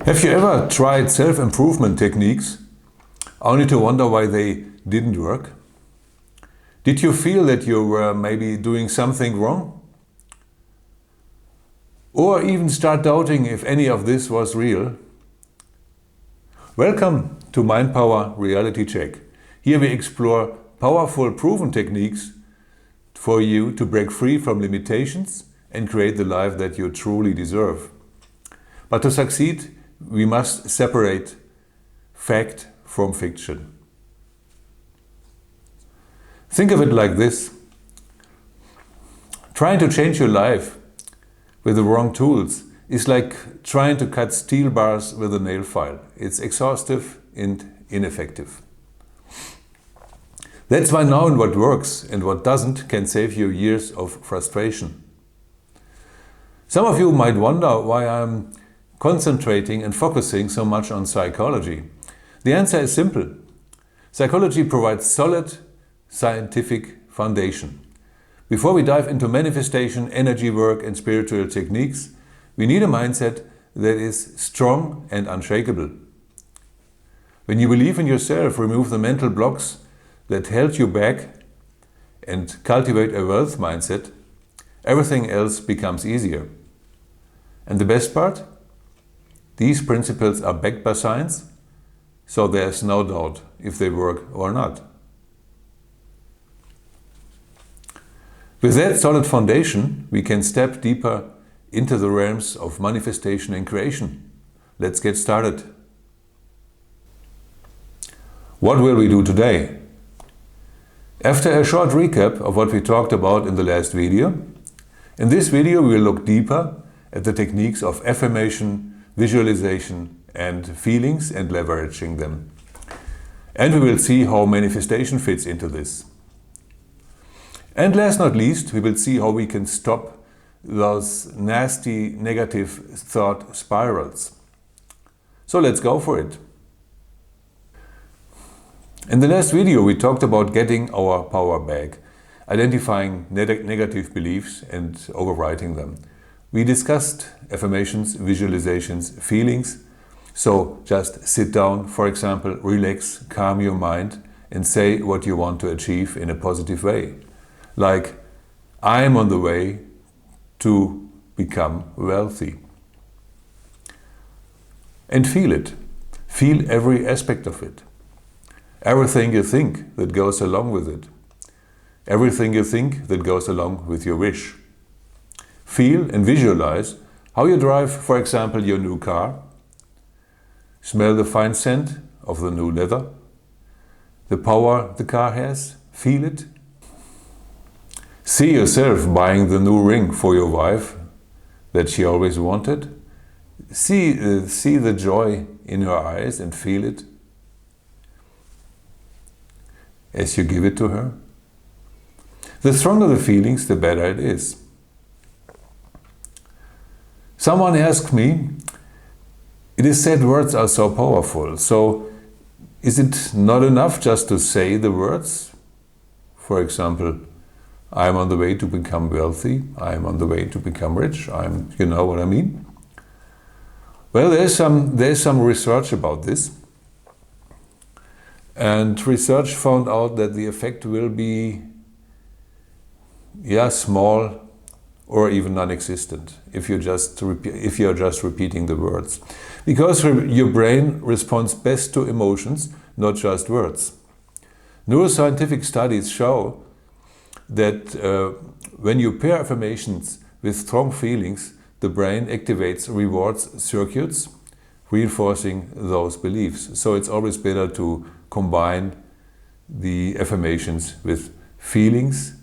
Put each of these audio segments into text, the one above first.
Have you ever tried self-improvement techniques only to wonder why they didn't work? Did you feel that you were maybe doing something wrong? Or even start doubting if any of this was real? Welcome to Mind Power Reality Check. Here we explore powerful proven techniques for you to break free from limitations and create the life that you truly deserve. But to succeed, we must separate fact from fiction. Think of it like this. Trying to change your life with the wrong tools is like trying to cut steel bars with a nail file. It's exhaustive and ineffective. That's why knowing what works and what doesn't can save you years of frustration. Some of you might wonder why I'm concentrating and focusing so much on psychology. The answer is simple. Psychology provides solid scientific foundation. Before we dive into manifestation, energy work and spiritual techniques, we need a mindset that is strong and unshakable. When you believe in yourself, remove the mental blocks that held you back and cultivate a wealth mindset, everything else becomes easier. And the best part? These principles are backed by science, so there's no doubt if they work or not. With that solid foundation, we can step deeper into the realms of manifestation and creation. Let's get started. What will we do today? After a short recap of what we talked about in the last video, in this video we will look deeper at the techniques of affirmation, visualization and feelings and leveraging them. And we will see how manifestation fits into this. And last not least, we will see how we can stop those nasty negative thought spirals. So let's go for it. In the last video we talked about getting our power back, identifying negative beliefs and overwriting them. We discussed affirmations, visualizations, feelings. So just sit down, for example, relax, calm your mind and say what you want to achieve in a positive way. Like, I am on the way to become wealthy. And feel it. Feel every aspect of it. Everything you think that goes along with it. Everything you think that goes along with your wish. Feel and visualize how you drive, for example, your new car. Smell the fine scent of the new leather. The power the car has. Feel it. See yourself buying the new ring for your wife that she always wanted. See the joy in her eyes and feel it as you give it to her. The stronger the feelings, the better it is. Someone asked me, it is said words are so powerful, so is it not enough just to say the words? For example, I am on the way to become wealthy, I am on the way to become rich, you know what I mean? Well, there's some research about this. And research found out that the effect will be small or even non-existent if you're just repeating the words. Because your brain responds best to emotions, not just words. Neuroscientific studies show that when you pair affirmations with strong feelings, the brain activates rewards circuits, reinforcing those beliefs. So it's always better to combine the affirmations with feelings,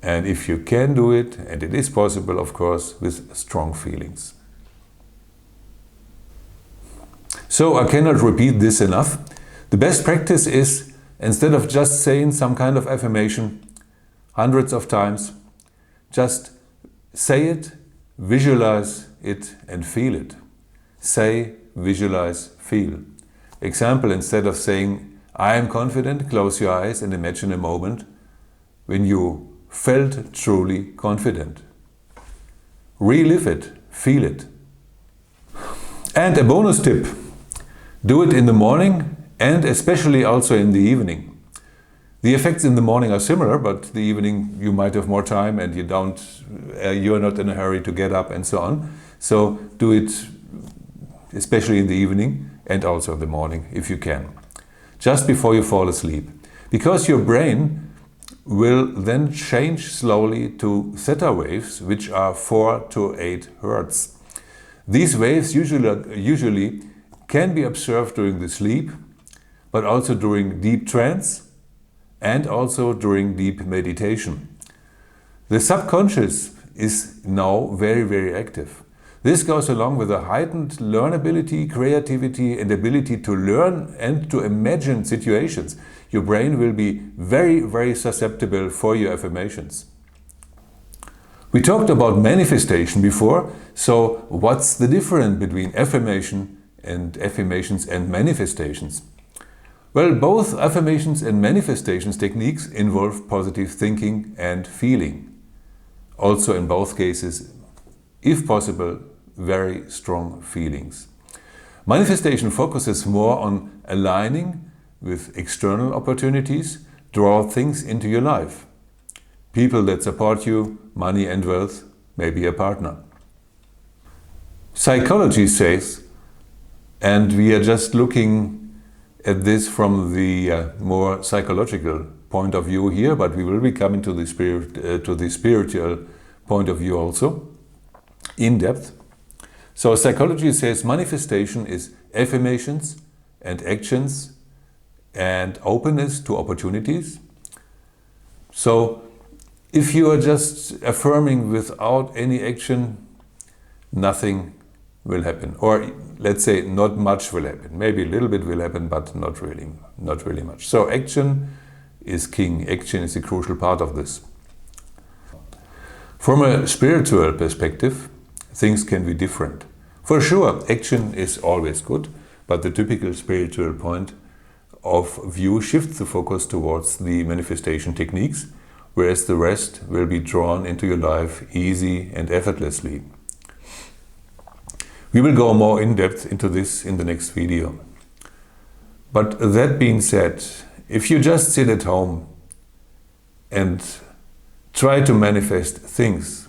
and if you can do it, and it is possible of course, with strong feelings. So I cannot repeat this enough. The best practice is, instead of just saying some kind of affirmation hundreds of times, just say it, visualize it and feel it. Say, visualize, feel. Example, instead of saying I am confident, close your eyes and imagine a moment when you felt truly confident. Relive it, feel it. And a bonus tip, do it in the morning and especially also in the evening. The effects in the morning are similar, but the evening you might have more time and you're not in a hurry to get up and so on. So do it especially in the evening and also in the morning if you can, just before you fall asleep. Because your brain will then change slowly to theta waves, which are 4 to 8 hertz. These waves usually can be observed during the sleep, but also during deep trance and also during deep meditation. The subconscious is now very, very active. This goes along with a heightened learnability, creativity, and ability to learn and to imagine situations. Your brain will be very, very susceptible for your affirmations. We talked about manifestation before, so what's the difference between affirmations and manifestations? Well, both affirmations and manifestations techniques involve positive thinking and feeling. Also in both cases, if possible, very strong feelings. Manifestation focuses more on aligning with external opportunities, draw things into your life. People that support you, money and wealth, maybe a partner. Psychology says, and we are just looking at this from the more psychological point of view here, but we will be coming to the spiritual point of view also, in depth. So psychology says manifestation is affirmations and actions and openness to opportunities. So if you are just affirming without any action, nothing will happen. Or let's say not much will happen. Maybe a little bit will happen, but not really much. So action is king. Action is a crucial part of this. From a spiritual perspective, things can be different. For sure, action is always good, but the typical spiritual point of view shifts the focus towards the manifestation techniques, whereas the rest will be drawn into your life easy and effortlessly. We will go more in depth into this in the next video. But that being said, if you just sit at home and try to manifest things,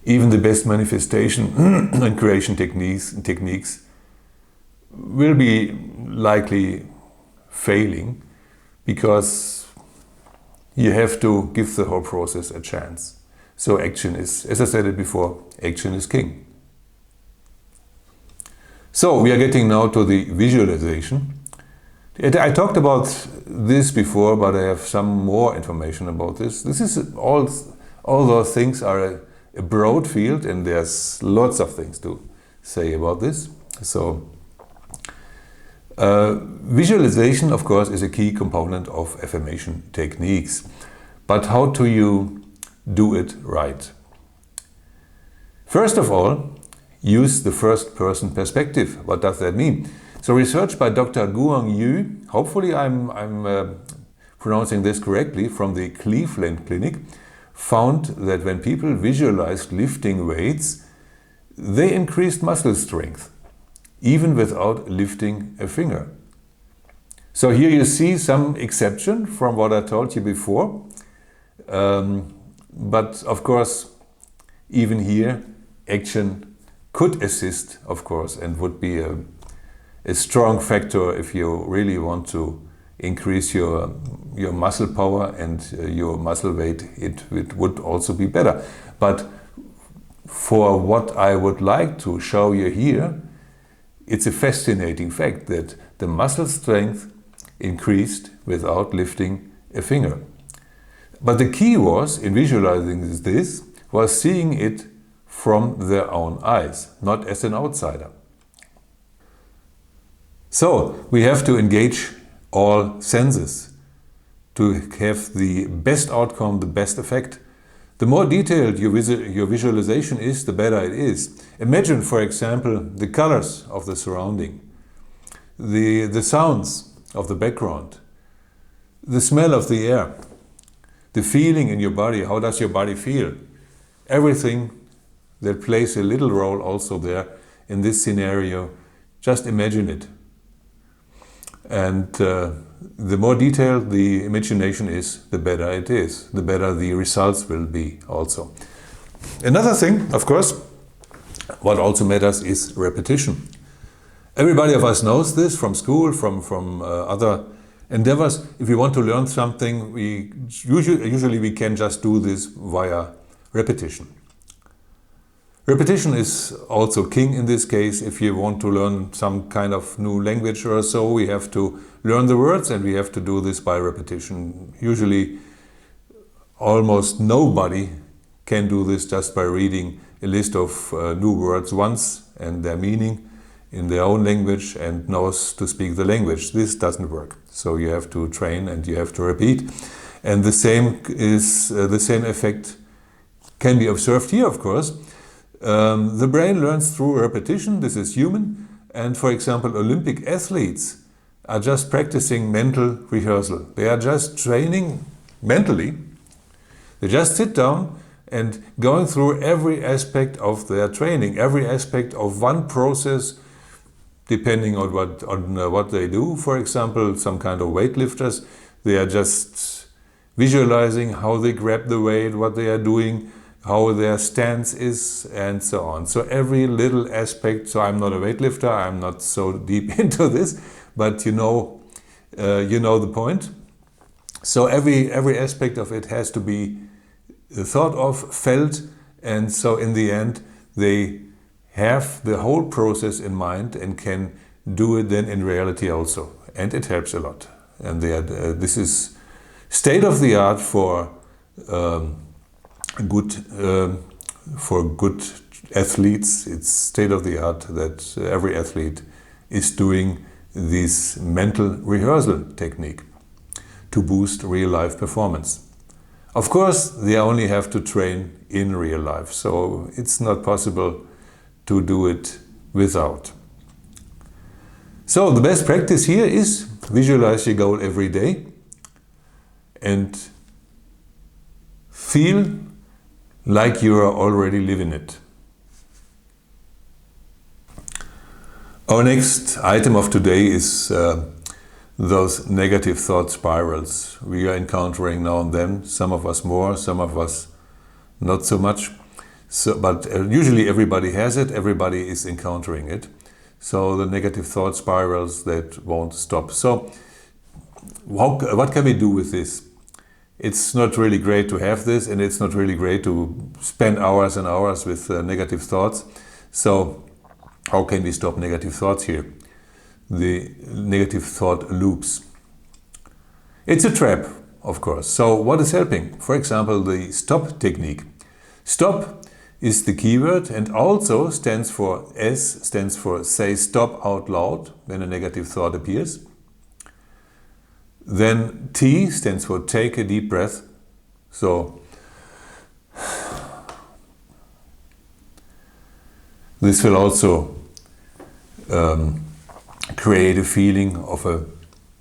even the best manifestation and creation techniques will be likely failing, because you have to give the whole process a chance. So action is, as I said it before, action is king. So we are getting now to the visualization. I talked about this before, but I have some more information about this. This is all those things are a broad field, and there's lots of things to say about this. So visualization, of course, is a key component of affirmation techniques. But how do you do it right? First of all, use the first-person perspective. What does that mean? So research by Dr. Guang Yu, hopefully I'm pronouncing this correctly, from the Cleveland Clinic, found that when people visualized lifting weights, they increased muscle strength, even without lifting a finger. So here you see some exception from what I told you before. But of course, even here, action could assist, of course, and would be a strong factor if you really want to increase your muscle power and your muscle weight. It would also be better. But for what I would like to show you here, it's a fascinating fact that the muscle strength increased without lifting a finger. But the key was, in visualizing this, was seeing it from their own eyes, not as an outsider. So we have to engage all senses to have the best outcome, the best effect. The more detailed your visualization is, the better it is. Imagine, for example, the colors of the surrounding, the sounds of the background, the smell of the air, the feeling in your body. How does your body feel? Everything that plays a little role also there in this scenario. Just imagine it. And the more detailed the imagination is, the better it is, the better the results will be also. Another thing, of course, what also matters is repetition. Everybody of us knows this from school, from other endeavors. If we want to learn something, we usually we can just do this via repetition. Repetition is also king in this case. If you want to learn some kind of new language or so, we have to learn the words, and we have to do this by repetition. Usually, almost nobody can do this just by reading a list of new words once and their meaning in their own language and knows to speak the language. This doesn't work. So you have to train and you have to repeat. And the same effect can be observed here, of course. The brain learns through repetition. This is human. And for example, Olympic athletes are just practicing mental rehearsal. They are just training mentally. They just sit down and going through every aspect of their training, every aspect of one process, depending on what they do. For example, some kind of weightlifters, they are just visualizing how they grab the weight, what they are doing, how their stance is, and so on. So every little aspect. So I'm not a weightlifter, I'm not so deep into this, but you know the point. So every aspect of it has to be thought of, felt, and so in the end they have the whole process in mind and can do it then in reality also. And it helps a lot. And this is state of the art for good athletes. It's state of the art that every athlete is doing this mental rehearsal technique to boost real life performance. Of course, they only have to train in real life, so it's not possible to do it without. So the best practice here is visualize your goal every day and feel like you are already living it. Our next item of today is those negative thought spirals we are encountering now and then. Some of us more, some of us not so much. But usually everybody has it, everybody is encountering it. So the negative thought spirals that won't stop. So what can we do with this? It's not really great to have this, and it's not really great to spend hours and hours with negative thoughts. So how can we stop negative thoughts here? The negative thought loops. It's a trap, of course. So what is helping? For example, the stop technique. Stop is the keyword and also stands for say stop out loud when a negative thought appears. Then T stands for take a deep breath. So this will also create a feeling of a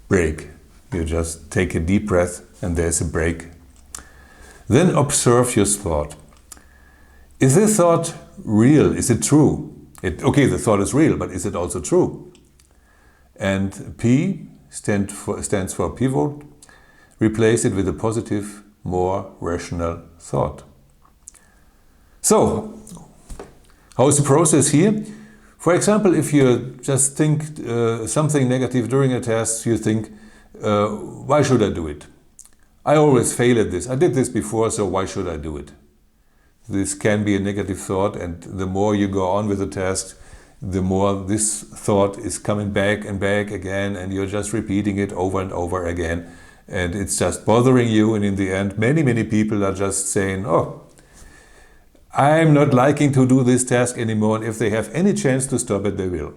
break. You just take a deep breath and there's a break. Then observe your thought. Is this thought real? Is it true? Okay, the thought is real, but is it also true? And P stands for pivot. Replace it with a positive, more rational thought. So, how is the process here? For example, if you just think something negative during a task, you think, why should I do it? I always fail at this. I did this before, so why should I do it? This can be a negative thought, and the more you go on with the task, the more this thought is coming back and back again, and you're just repeating it over and over again, and it's just bothering you, and in the end, many people are just saying, oh, I'm not liking to do this task anymore, and if they have any chance to stop it, they will.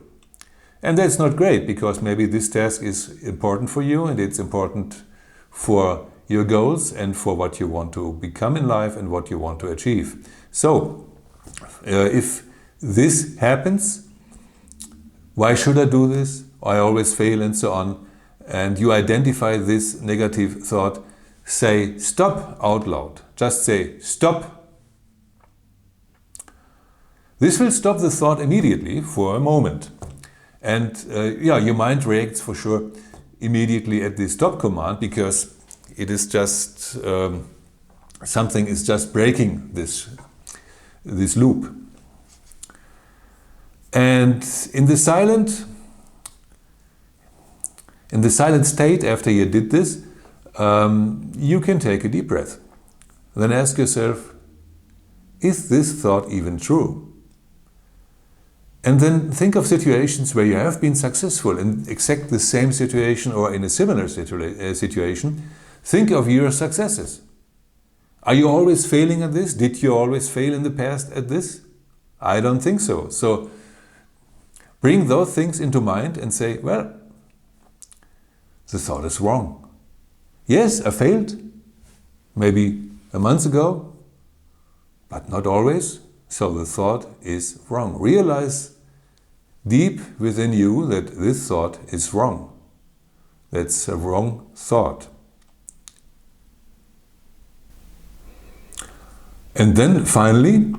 And that's not great, because maybe this task is important for you, and it's important for your goals and for what you want to become in life and what you want to achieve. So, if this happens, why should I do this? I always fail and so on. And you identify this negative thought, say stop out loud. Just say stop. This will stop the thought immediately for a moment. And your mind reacts for sure immediately at the stop command, because it is just something is just breaking this loop. And in the silent state, after you did this, you can take a deep breath. Then ask yourself, is this thought even true? And then think of situations where you have been successful in exact the same situation or in a similar situation. Think of your successes. Are you always failing at this? Did you always fail in the past at this? I don't think so. So bring those things into mind and say, well, the thought is wrong. Yes, I failed, maybe a month ago, but not always. So the thought is wrong. Realize deep within you that this thought is wrong. That's a wrong thought. And then finally,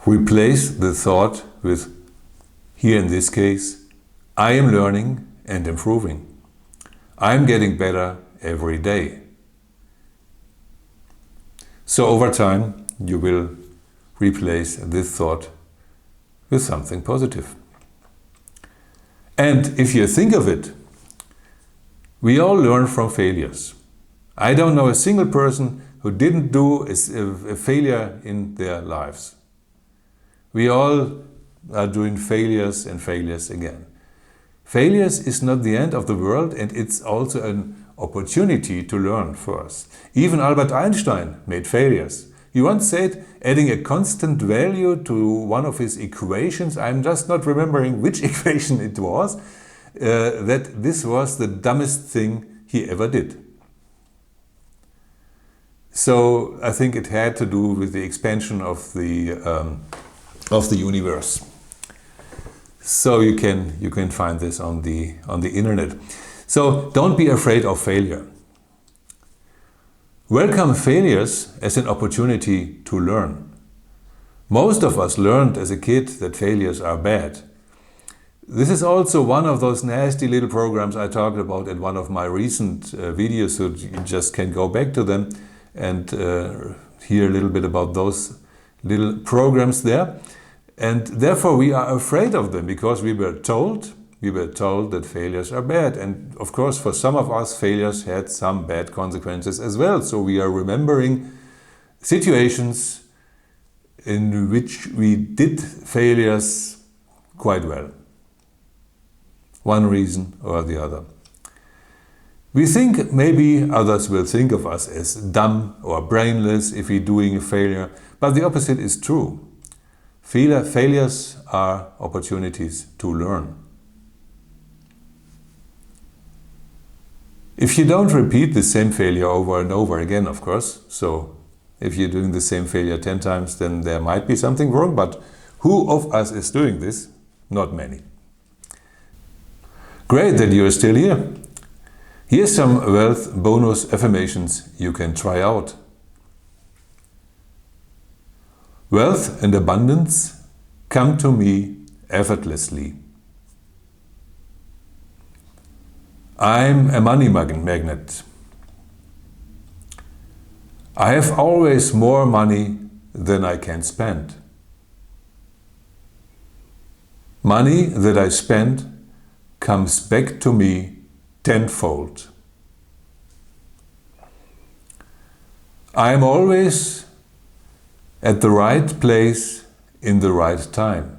replace the thought with, here in this case, I am learning and improving. I am getting better every day. So over time, you will replace this thought with something positive. And if you think of it, we all learn from failures. I don't know a single person who didn't do a failure in their lives. We all are doing failures and failures again. Failures is not the end of the world, and it's also an opportunity to learn for us. Even Albert Einstein made failures. He once said, adding a constant value to one of his equations, I'm just not remembering which equation it was, that this was the dumbest thing he ever did. So I think it had to do with the expansion of the universe. So you can find this on the internet. So don't be afraid of failure. Welcome failures as an opportunity to learn. Most of us learned as a kid that failures are bad. This is also one of those nasty little programs I talked about in one of my recent videos, so you just can go back to them and hear a little bit about those little programs there. And therefore we are afraid of them because we were told that failures are bad. And of course, for some of us, failures had some bad consequences as well. So we are remembering situations in which we did failures quite well. One reason or the other. We think maybe others will think of us as dumb or brainless if we're doing a failure, but the opposite is true. Failures are opportunities to learn. If you don't repeat the same failure over and over again, of course, so if you're doing the same failure 10 times, then there might be something wrong, but who of us is doing this? Not many. Great that you're still here. Here's some wealth bonus affirmations you can try out. Wealth and abundance come to me effortlessly. I'm a money magnet. I have always more money than I can spend. Money that I spend comes back to me tenfold. I am always at the right place in the right time.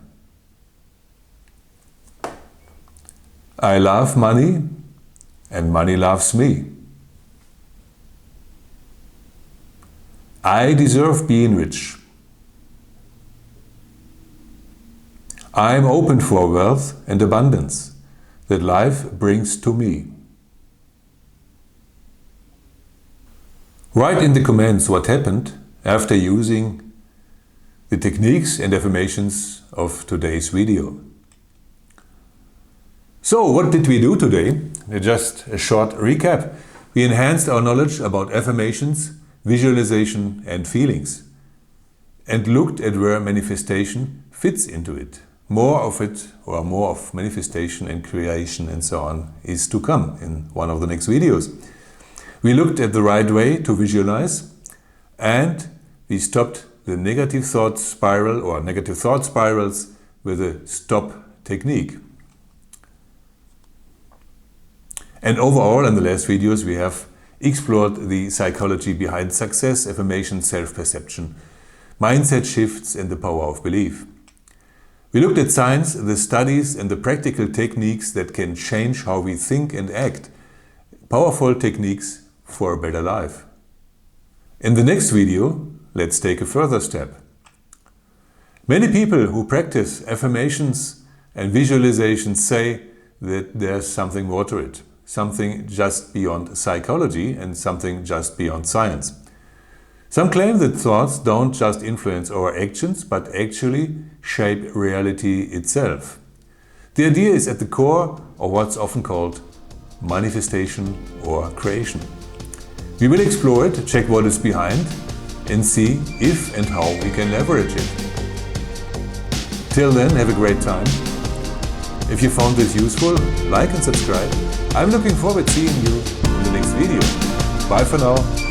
I love money and money loves me. I deserve being rich. I am open for wealth and abundance that life brings to me. Write in the comments what happened after using the techniques and affirmations of today's video. So, what did we do today? Just a short recap. We enhanced our knowledge about affirmations, visualization and feelings, and looked at where manifestation fits into it. More of it, or more of manifestation and creation and so on, is to come in one of the next videos. We looked at the right way to visualize, and we stopped the negative thought spiral or negative thought spirals with a stop technique. And overall, in the last videos, we have explored the psychology behind success, affirmation, self-perception, mindset shifts, and the power of belief. We looked at science, the studies, and the practical techniques that can change how we think and act. Powerful techniques for a better life. In the next video, let's take a further step. Many people who practice affirmations and visualizations say that there's something more to it, something just beyond psychology and something just beyond science. Some claim that thoughts don't just influence our actions, but actually shape reality itself. The idea is at the core of what's often called manifestation or creation. We will explore it, check what is behind, and see if and how we can leverage it. Till then, have a great time. If you found this useful, like and subscribe. I'm looking forward to seeing you in the next video. Bye for now.